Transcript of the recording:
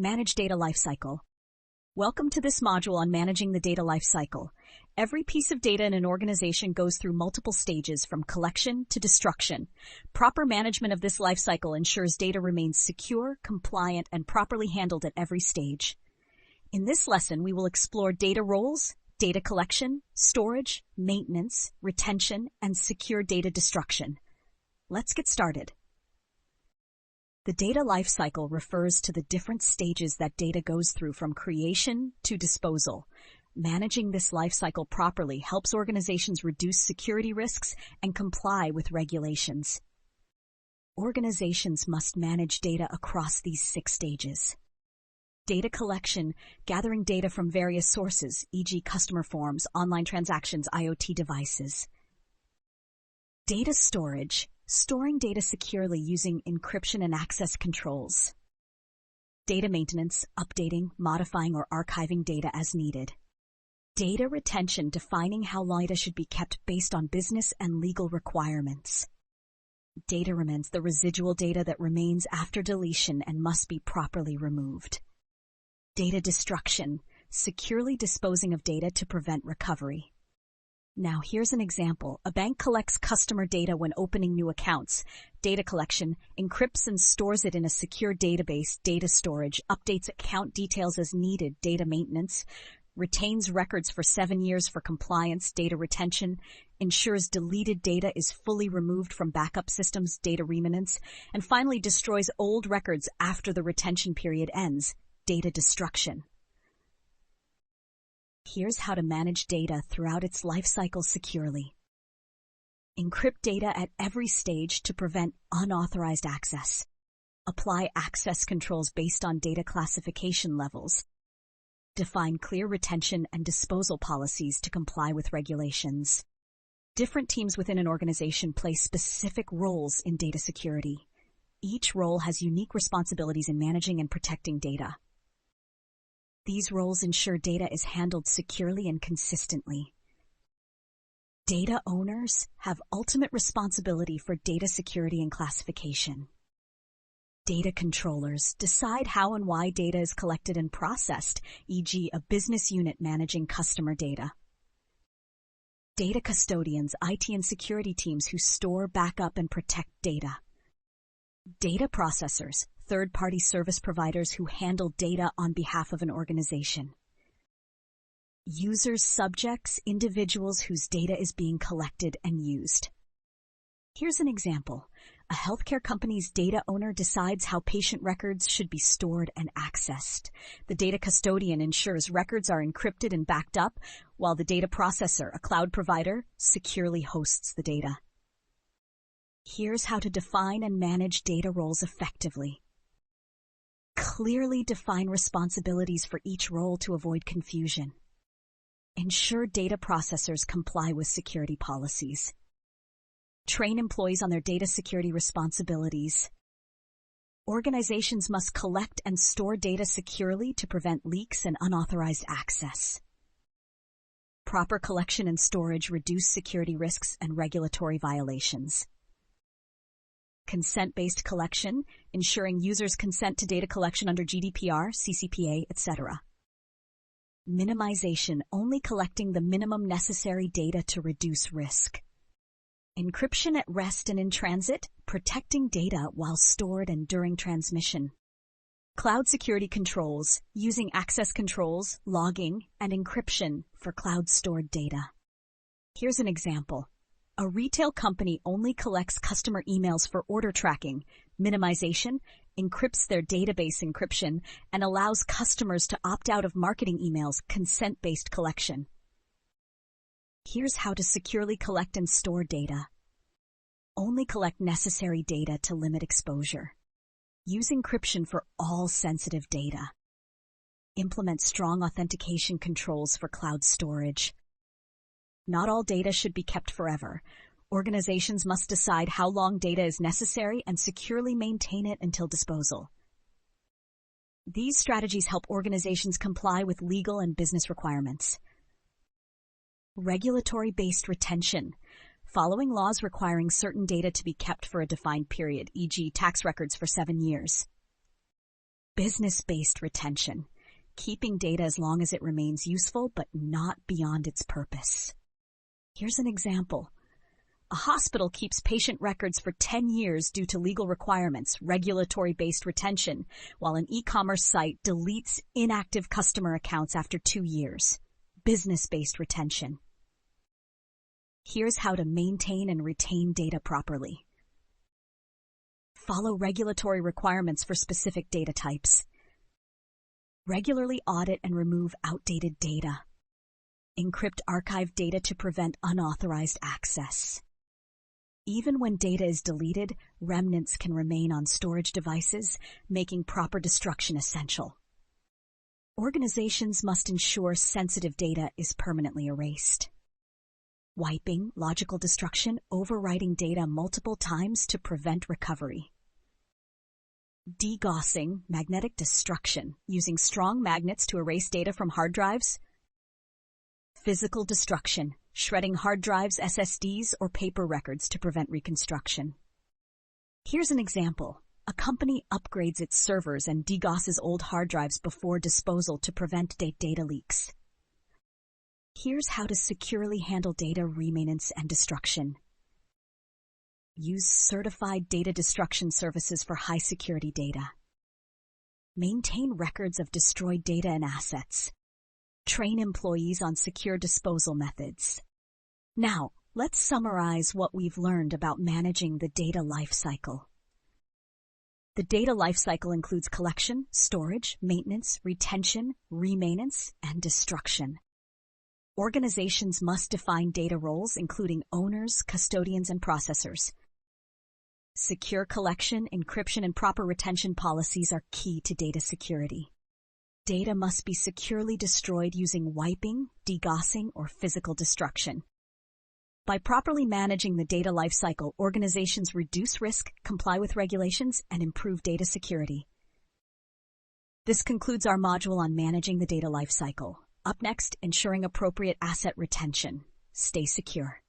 Manage Data Lifecycle. Welcome to this module on managing the data lifecycle. Every piece of data in an organization goes through multiple stages from collection to destruction. Proper management of this lifecycle ensures data remains secure, compliant, and properly handled at every stage. In this lesson, we will explore data roles, data collection, storage, maintenance, retention, and secure data destruction. Let's get started. The data lifecycle refers to the different stages that data goes through from creation to disposal. Managing this lifecycle properly helps organizations reduce security risks and comply with regulations. Organizations must manage data across these 6 stages. Data collection, gathering data from various sources, e.g. customer forms, online transactions, IoT devices. Data storage, storing data securely using encryption and access controls. Data maintenance, updating, modifying, or archiving data as needed. Data retention, defining how long data should be kept based on business and legal requirements. Data remanence, the residual data that remains after deletion and must be properly removed. Data destruction, securely disposing of data to prevent recovery. Now here's an example. A bank collects customer data when opening new accounts. Data collection, encrypts and stores it in a secure database. Data storage, updates account details as needed. Data maintenance, retains records for 7 years for compliance. Data retention, ensures deleted data is fully removed from backup systems. Data remanence, and finally destroys old records after the retention period ends. Data destruction. Here's how to manage data throughout its life cycle securely. Encrypt data at every stage to prevent unauthorized access. Apply access controls based on data classification levels. Define clear retention and disposal policies to comply with regulations. Different teams within an organization play specific roles in data security. Each role has unique responsibilities in managing and protecting data. These roles ensure data is handled securely and consistently. Data owners have ultimate responsibility for data security and classification. Data controllers decide how and why data is collected and processed, e.g. a business unit managing customer data. Data custodians, IT and security teams who store, backup, and protect data. Data processors, third-party service providers who handle data on behalf of an organization. Users, subjects, individuals whose data is being collected and used. Here's an example. A healthcare company's data owner decides how patient records should be stored and accessed. The data custodian ensures records are encrypted and backed up, while the data processor, a cloud provider, securely hosts the data. Here's how to define and manage data roles effectively. Clearly define responsibilities for each role to avoid confusion. Ensure data processors comply with security policies. Train employees on their data security responsibilities. Organizations must collect and store data securely to prevent leaks and unauthorized access. Proper collection and storage reduce security risks and regulatory violations. Consent-based collection, ensuring users consent to data collection under GDPR, CCPA, etc. Minimization, only collecting the minimum necessary data to reduce risk. Encryption at rest and in transit, protecting data while stored and during transmission. Cloud security controls, using access controls, logging, and encryption for cloud-stored data. Here's an example. A retail company only collects customer emails for order tracking, minimization, encrypts their database encryption, and allows customers to opt out of marketing emails, consent-based collection. Here's how to securely collect and store data. Only collect necessary data to limit exposure. Use encryption for all sensitive data. Implement strong authentication controls for cloud storage. Not all data should be kept forever. Organizations must decide how long data is necessary and securely maintain it until disposal. These strategies help organizations comply with legal and business requirements. Regulatory-based retention, following laws requiring certain data to be kept for a defined period, e.g. tax records for 7 years. Business-based retention, keeping data as long as it remains useful but not beyond its purpose. Here's an example. A hospital keeps patient records for 10 years due to legal requirements, regulatory-based retention, while an e-commerce site deletes inactive customer accounts after 2 years. Business-based retention. Here's how to maintain and retain data properly. Follow regulatory requirements for specific data types. Regularly audit and remove outdated data. Encrypt archived data to prevent unauthorized access. Even when data is deleted, remnants can remain on storage devices, making proper destruction essential. Organizations must ensure sensitive data is permanently erased. Wiping, logical destruction, overwriting data multiple times to prevent recovery. Degaussing, magnetic destruction, using strong magnets to erase data from hard drives. Physical destruction, shredding hard drives, SSDs, or paper records to prevent reconstruction. Here's an example. A company upgrades its servers and degausses old hard drives before disposal to prevent data leaks. Here's how to securely handle data remanence and destruction. Use certified data destruction services for high-security data. Maintain records of destroyed data and assets. Train employees on secure disposal methods. Now, let's summarize what we've learned about managing the data lifecycle. The data lifecycle includes collection, storage, maintenance, retention, remanence, and destruction. Organizations must define data roles, including owners, custodians, and processors. Secure collection, encryption, and proper retention policies are key to data security. Data must be securely destroyed using wiping, degaussing, or physical destruction. By properly managing the data lifecycle, organizations reduce risk, comply with regulations, and improve data security. This concludes our module on managing the data lifecycle. Up next, ensuring appropriate asset retention. Stay secure.